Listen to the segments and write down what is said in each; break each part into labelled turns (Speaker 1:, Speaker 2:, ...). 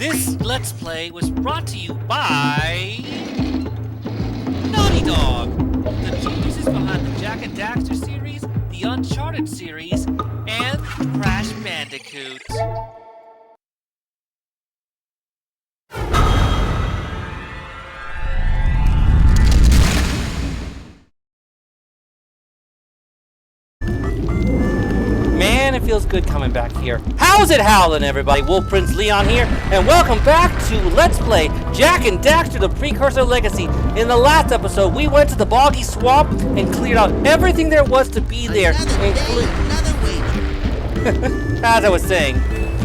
Speaker 1: This Let's Play was brought to you by Naughty Dog, the geniuses behind the Jak and Daxter series, the Uncharted series, and Crash Bandicoot. Man, it feels good coming back here. How's it howlin', everybody? Wolf Prince Leon here, and welcome back to Let's Play Jak and Daxter, the Precursor Legacy. In the last episode, we went to the boggy swamp and cleared out everything there was to be there. As I was saying,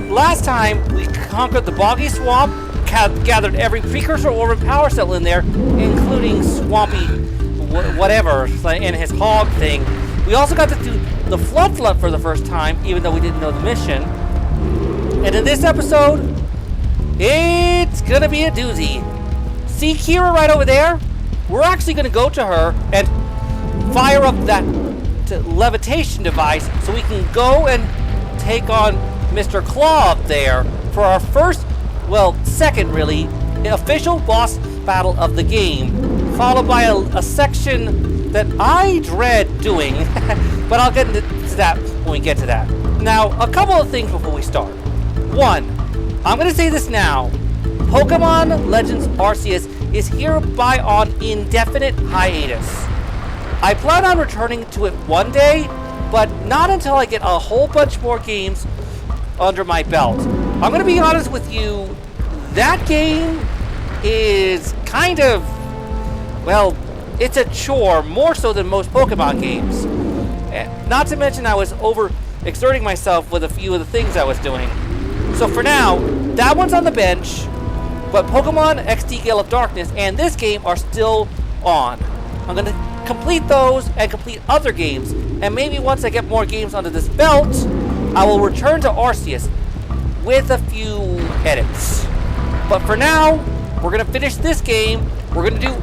Speaker 1: last time we conquered the boggy swamp, gathered every Precursor Orbit power cell in there, including Swampy whatever, and his hog thing. We also got to do the Flood for the first time, even though we didn't know the mission. And in this episode, it's gonna be a doozy. See Kira right over there? We're actually gonna go to her and fire up that levitation device so we can go and take on Mr. Klaww there for our first, well, second really, official boss battle of the game, followed by a section that I dread doing, butLl get into that when we get to that. Now, a couple of things before we start. One, I'm going to say this now. Pokémon Legends Arceus is hereby on indefinite hiatus. I plan on returning to it one day, but not until I get a whole bunch more games under my belt. I'm going to be honest with you, that game is kind of, well, it's a chore, more so than most Pokemon games. Not to mention I was overexerting myself with a few of the things I was doing. So for now, that one's on the bench, but Pokemon XD Gale of Darkness and this game are still on. I'm going to complete those and complete other games, and maybe once I get more games under this belt, I will return to Arceus with a few edits. But for now, we're going to finish this game, we're going to do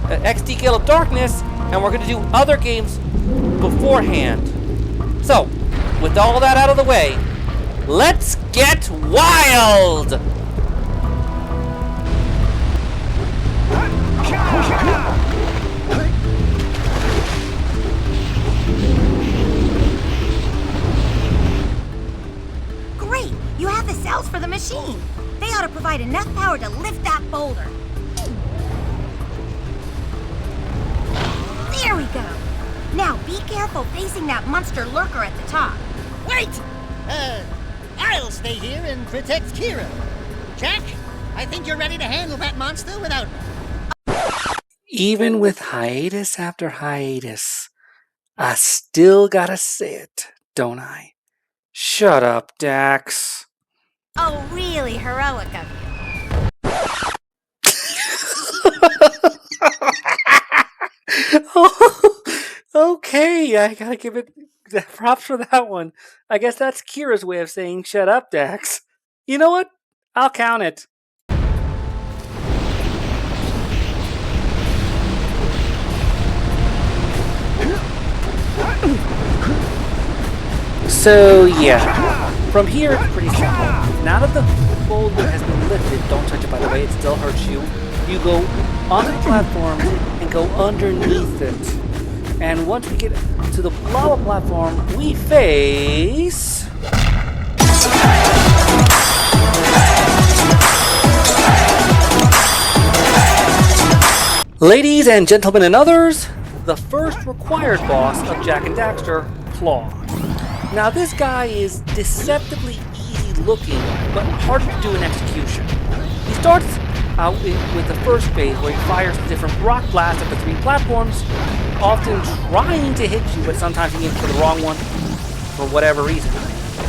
Speaker 1: XD Gale of Darkness, and we're going to do other games beforehand. So, with all that out of the way, let's get wild!
Speaker 2: Great! You have the cells for the machine. They ought to provide enough power to lift that boulder. There we go. Now be careful facing that monster lurker at the top.
Speaker 3: Wait! I'll stay here and protect Kira. Jak, I think you're ready to handle that monster without...
Speaker 1: Even with hiatus after hiatus, I still gotta say it, don't I? Shut up, Dax.
Speaker 2: Oh, really heroic of you.
Speaker 1: Okay, I gotta give it props for that one. I guess that's Kira's way of saying shut up, Dax. You know what? I'll count it. So yeah, from here it's pretty simple. Now that the boulder has been lifted, don't touch it by the way, it still hurts you. You go onto the platform and go underneath it. And once we get to the lava platform, we face... Ladies and gentlemen and others, the first required boss of Jak and Daxter, Klaww. Now this guy is deceptively easy looking, but hard to do in execution. He starts out with the first phase where he fires different rock blasts at the three platforms, often trying to hit you, but sometimes he aims for the wrong one for whatever reason.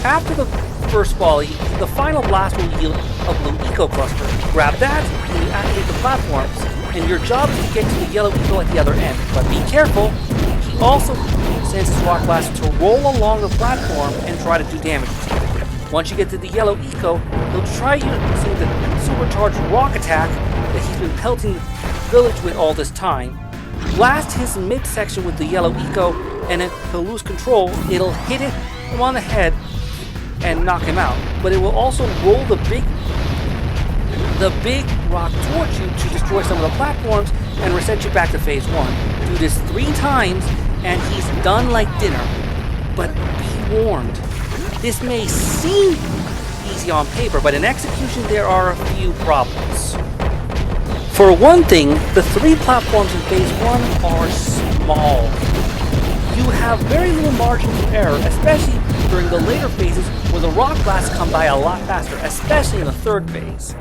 Speaker 1: After the first volley, the final blast will yield a blue eco cluster. Grab that, and you activate the platforms, and your job is to get to the yellow eco at the other end. But be careful, he also sends his rock blast to roll along the platform and try to do damage to you. Once you get to the yellow eco, he'll try using the supercharged rock attack that he's been pelting the village with all this time. Blast his midsection with the yellow eco, and if he'll lose control, it'll hit him on the head and knock him out. But it will also roll the big the big rock towards you to destroy some of the platforms and reset you back to phase 1. Do this 3 times and he's done like dinner. But be warned, this may seem easy on paper, but in execution there are a few problems. For one thing, the 3 platforms in phase 1 are small. You have very little margin for error, especially during the later phases where the rock blasts come by a lot faster, especially in the 3rd phase.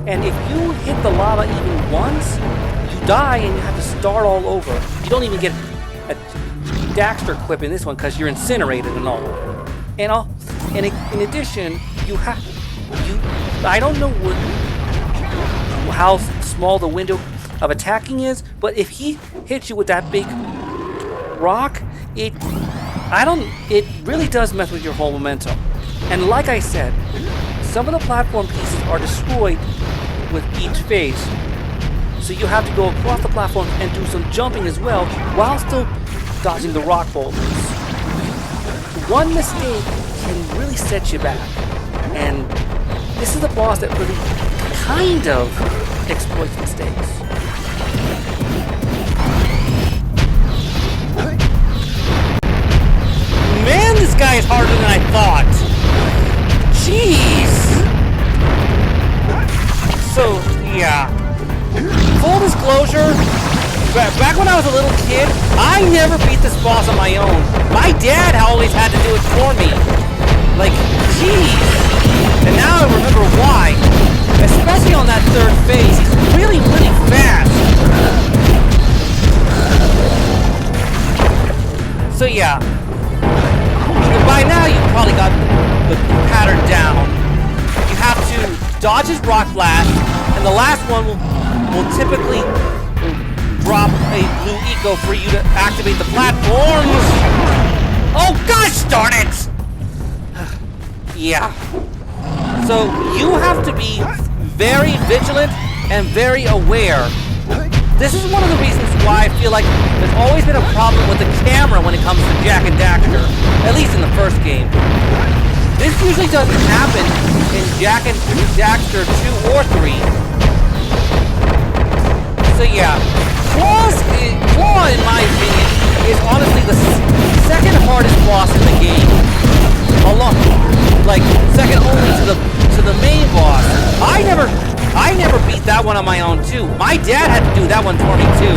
Speaker 1: And if you hit the lava even once, you die and you have to start all over. You don't even get a Daxter clip in this one because you're incinerated and all. And in addition, I don't know how small the window of attacking is, but if he hits you with that big rock, it really does mess with your whole momentum. And like I said, some of the platform pieces are destroyed with each phase. So you have to go across the platform and do some jumping as well while still dodging the rock boulders. One mistake can really set you back. And this is a boss that really kind of exploits mistakes. Man, this guy is harder than I thought. Jeez. So, yeah. Full disclosure, back when I was a little kid, I never beat this boss on my own. My dad always had to do it for me. Like, jeez. And now I remember why. Especially on that 3rd phase. He's really, really fast. So yeah. By now you've probably got the pattern down. You have to dodge his rock blast, and the last one will typically drop a blue eco for you to activate the platforms. Oh gosh darn it! Yeah. So you have to be very vigilant and very aware. This is one of the reasons why I feel like there's always been a problem with the camera when it comes to Jak and Daxter, at least in the first game. This usually doesn't happen in Jak and Daxter 2 or 3. So yeah, Klaww, in my opinion, is honestly the second hardest boss in the game. Second only to the main boss. I never beat that one on my own too. My dad had to do that one for me too.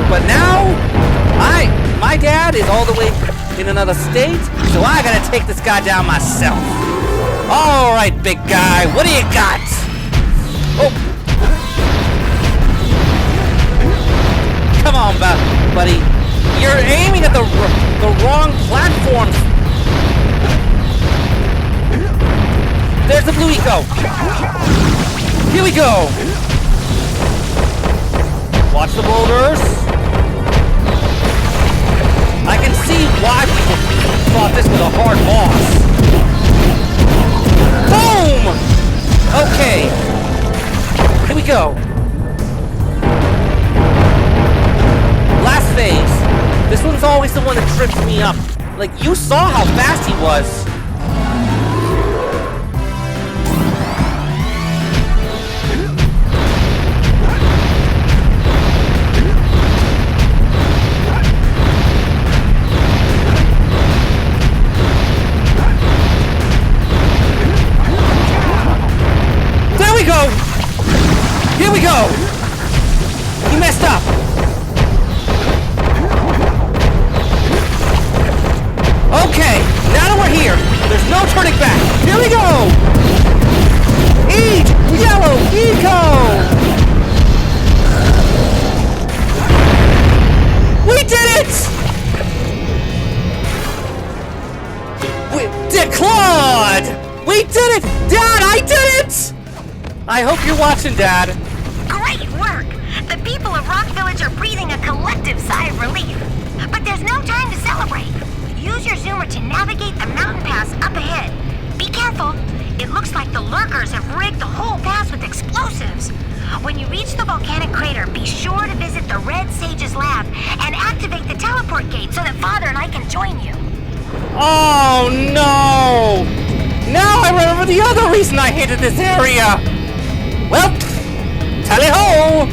Speaker 1: But now, my dad is all the way in another state, so I gotta take this guy down myself. All right, big guy, what do you got? Oh. Come on, buddy. You're aiming at the wrong platforms. There's the blue eco. Here we go. Watch the boulders. I can see why people thought this was a hard boss. Boom! Okay. Here we go. Last phase. This one's always the one that trips me up. Like, you saw how fast he was. Here we go! You messed up! Okay, now that we're here, there's no turning back. Here we go! Eat yellow eco! We did it! We declawed! We did it! Dad, I did it! I hope you're watching, Dad.
Speaker 2: Great work! The people of Rock Village are breathing a collective sigh of relief. But there's no time to celebrate. Use your zoomer to navigate the mountain pass up ahead. Be careful. It looks like the lurkers have rigged the whole pass with explosives. When you reach the volcanic crater, be sure to visit the Red Sage's lab and activate the teleport gate so that Father and I can join you.
Speaker 1: Oh, no! Now I remember the other reason I hated this area! Well, tally-ho!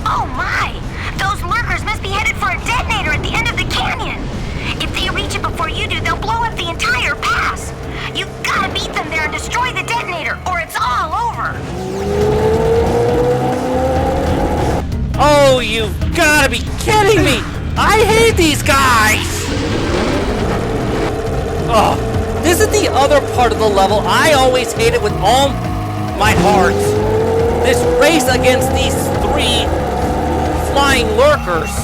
Speaker 2: Oh my! Those lurkers must be headed for a detonator at the end of the canyon. If they reach it before you do, they'll blow up the entire pass. You've gotta beat them there and destroy the detonator, or it's all over.
Speaker 1: Oh, you've gotta be kidding me! I hate these guys! Oh, this is the other part of the level I always hated with all my heart. This race against these 3 flying lurkers.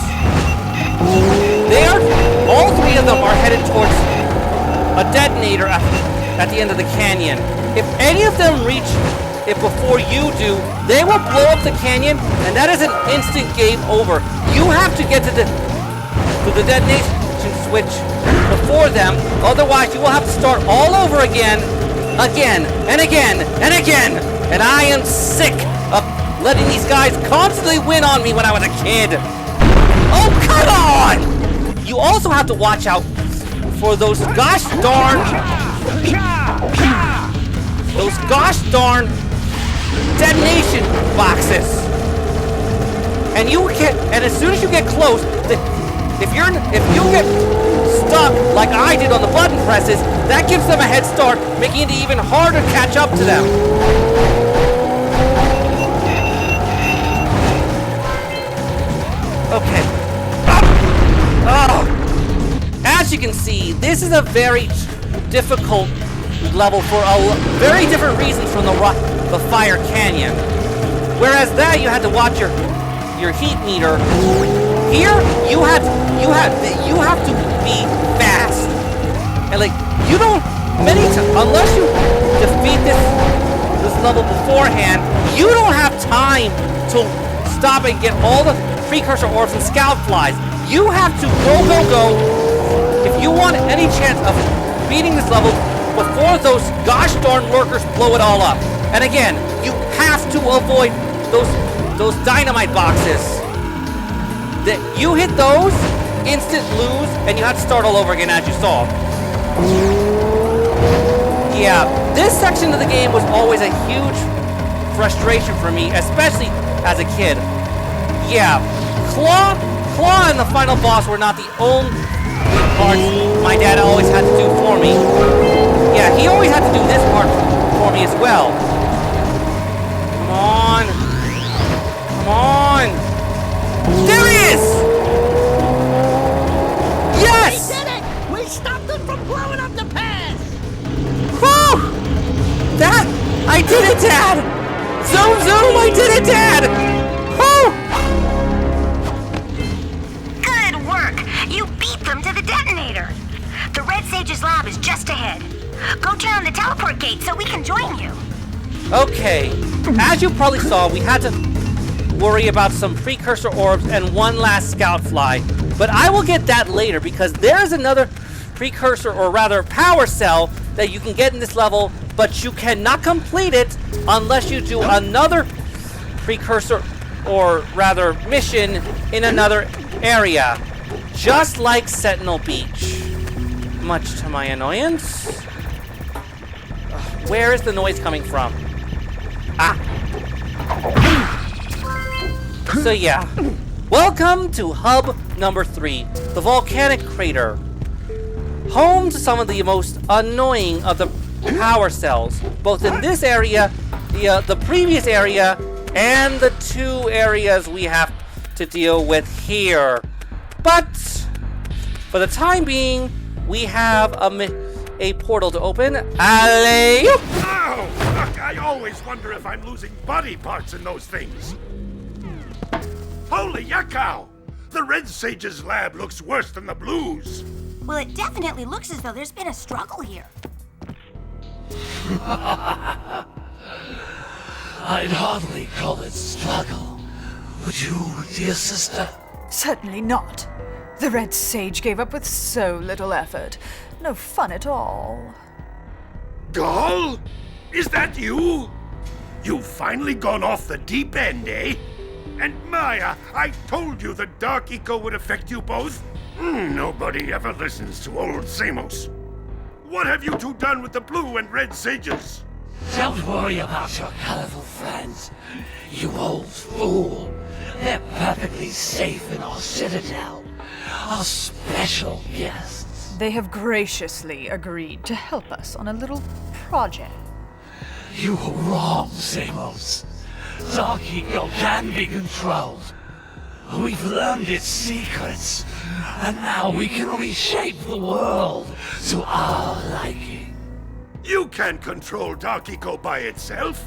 Speaker 1: All 3 of them are headed towards a detonator at the end of the canyon. If any of them reach it before you do, they will blow up the canyon, and that is an instant game over. You have to get to the detonation switch before them, otherwise you will have to start all over again, and again, and again. And I am sick of letting these guys constantly win on me when I was a kid. Oh, come on! You also have to watch out for those gosh darn detonation boxes. And as soon as you get close, if you get stuck like I did on the button presses, that gives them a head start, making it even harder to catch up to them. Okay. As you can see, this is a very difficult level for very different reasons from the Fire Canyon. Whereas that you had to watch your heat meter. Here you have to be fast, and like you don't unless you defeat this level beforehand, you don't have time to stop and get all the precursor orbs and scout flies. You have to go if you want any chance of beating this level before those gosh darn lurkers blow it all up. And again, you have to avoid those dynamite boxes. That you hit those, instant lose, and you have to start all over again, as you saw. Yeah, this section of the game was always a huge frustration for me, especially as a kid. Yeah, Klaww and the final boss were not the only parts my dad always had to do for me. Yeah, he always had to do this part for me as well. Come on. Come on. There he is! Yes!
Speaker 3: We did it! We stopped them from blowing up the pass!
Speaker 1: Whew! That! I did it, Dad! Zoom, zoom! I did it, Dad! Whew!
Speaker 2: Good work! You beat them to the detonator. The Red Sage's lab is just ahead. Go turn on the teleport gate so we can join you.
Speaker 1: Okay. As you probably saw, we had to worry about some precursor orbs and one last scout fly. But I will get that later because there is another precursor, or rather power cell, that you can get in this level, but you cannot complete it unless you do another precursor, or rather mission, in another area. Just like Sentinel Beach. Much to my annoyance. Where is the noise coming from? Ah. So yeah, welcome to hub number 3, the volcanic crater. Home to some of the most annoying of the power cells, both in this area, the previous area, and the 2 areas we have to deal with here. But for the time being, we have a portal to open. Alley!
Speaker 4: Ow! Look, I always wonder if I'm losing body parts in those things. Holy yuckow! The Red Sage's lab looks worse than the Blues.
Speaker 2: Well, it definitely looks as though there's been a struggle here.
Speaker 5: I'd hardly call it struggle. Would you, dear sister?
Speaker 6: Certainly not. The Red Sage gave up with so little effort. No fun at all.
Speaker 4: Gall? Is that you? You've finally gone off the deep end, eh? And Maya, I told you the dark eco would affect you both. Nobody ever listens to old Samos. What have you two done with the blue and red sages?
Speaker 5: Don't worry about your colorful friends, you old fool. They're perfectly safe in our citadel. Our special guests.
Speaker 6: They have graciously agreed to help us on a little project.
Speaker 5: You were wrong, Samos. Dark Eco can be controlled. We've learned its secrets, and now we can reshape the world to our liking.
Speaker 4: You can't control dark eco by itself.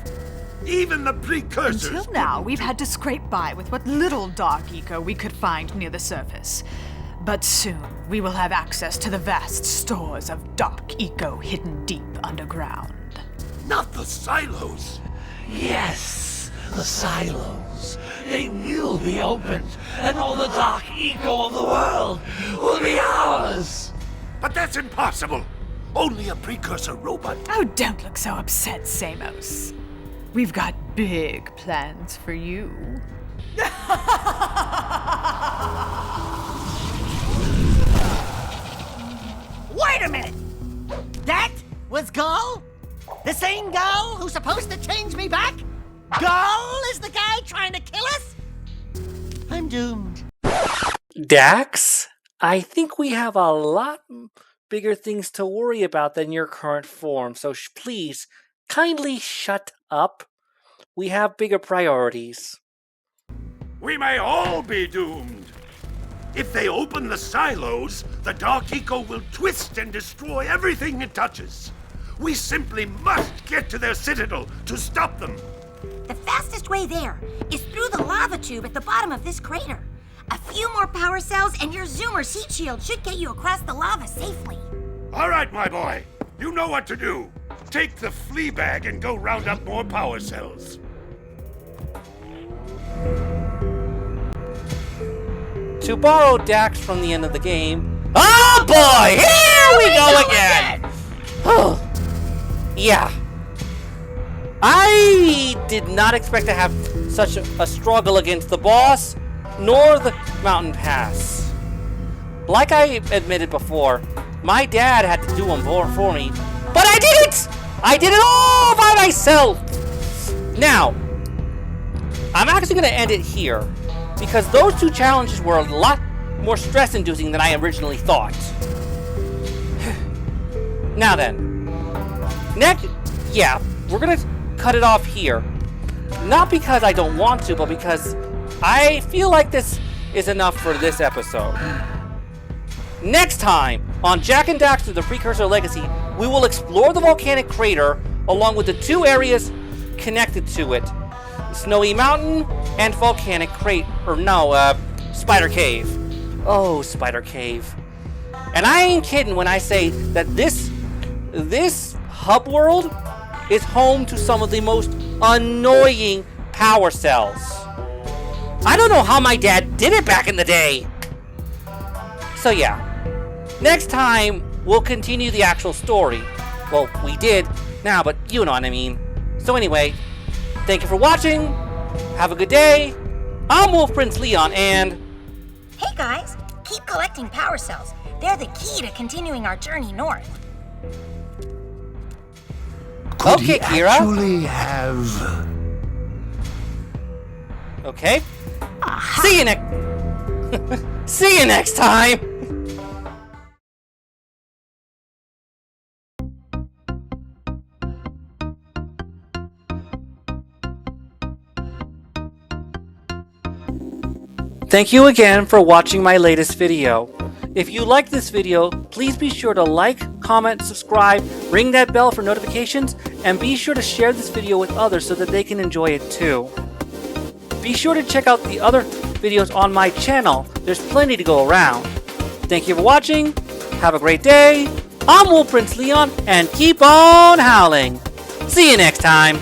Speaker 4: Even the precursors.
Speaker 6: Until now, we've had to scrape by with what little dark eco we could find near the surface. But soon, we will have access to the vast stores of dark eco hidden deep underground.
Speaker 4: Not the silos.
Speaker 5: Yes, the silos. They will be opened, and all the dark eco of the world will be ours.
Speaker 4: But that's impossible. Only a precursor robot.
Speaker 6: Oh, don't look so upset, Samos. We've got big plans for you.
Speaker 3: Wait a minute! That was Gull? The same Gull who's supposed to change me back? Gull is the guy trying to kill us? I'm doomed.
Speaker 1: Dax, I think we have a lot bigger things to worry about than your current form, so please, kindly shut up. We have bigger priorities.
Speaker 4: We may all be doomed. If they open the silos, the dark eco will twist and destroy everything it touches. We simply must get to their citadel to stop them.
Speaker 2: The fastest way there is through the lava tube at the bottom of this crater. A few more power cells and your Zoomer's heat shield should get you across the lava safely.
Speaker 4: All right, my boy. You know what to do. Take the flea bag and go round up more power cells.
Speaker 1: To borrow Dax from the end of the game... Oh boy! Here we go again! Oh, yeah. I did not expect to have such a struggle against the boss, nor the mountain pass. Like I admitted before, my dad had to do them for me, but I did it! I did it all by myself! Now, I'm actually going to end it here, because those two challenges were a lot more stress-inducing than I originally thought. Now then, next, yeah, we're going to cut it off here. Not because I don't want to, but because I feel like this is enough for this episode. Next time, on Jak and Daxter, the Precursor Legacy, we will explore the volcanic crater along with the two areas connected to it. Snowy Mountain and Volcanic Spider Cave. Oh, Spider Cave. And I ain't kidding when I say that this hub world is home to some of the most annoying power cells. I don't know how my dad did it back in the day. So yeah, next time we'll continue the actual story. Well, we did now, but you know what I mean. So anyway, thank you for watching. Have a good day. I'm Wolf Prince Leon, and...
Speaker 2: Hey guys, keep collecting power cells. They're the key to continuing our journey north.
Speaker 5: Could
Speaker 1: Okay,
Speaker 5: he
Speaker 1: Kira.
Speaker 5: actually have...
Speaker 1: Okay. See you See you next time. Thank you again for watching my latest video. If you liked this video, please be sure to like, comment, subscribe, ring that bell for notifications, and be sure to share this video with others so that they can enjoy it too. Be sure to check out the other videos on my channel. There's plenty to go around. Thank you for watching. Have a great day. I'm Wolf Prince Leon, and keep on howling. See you next time.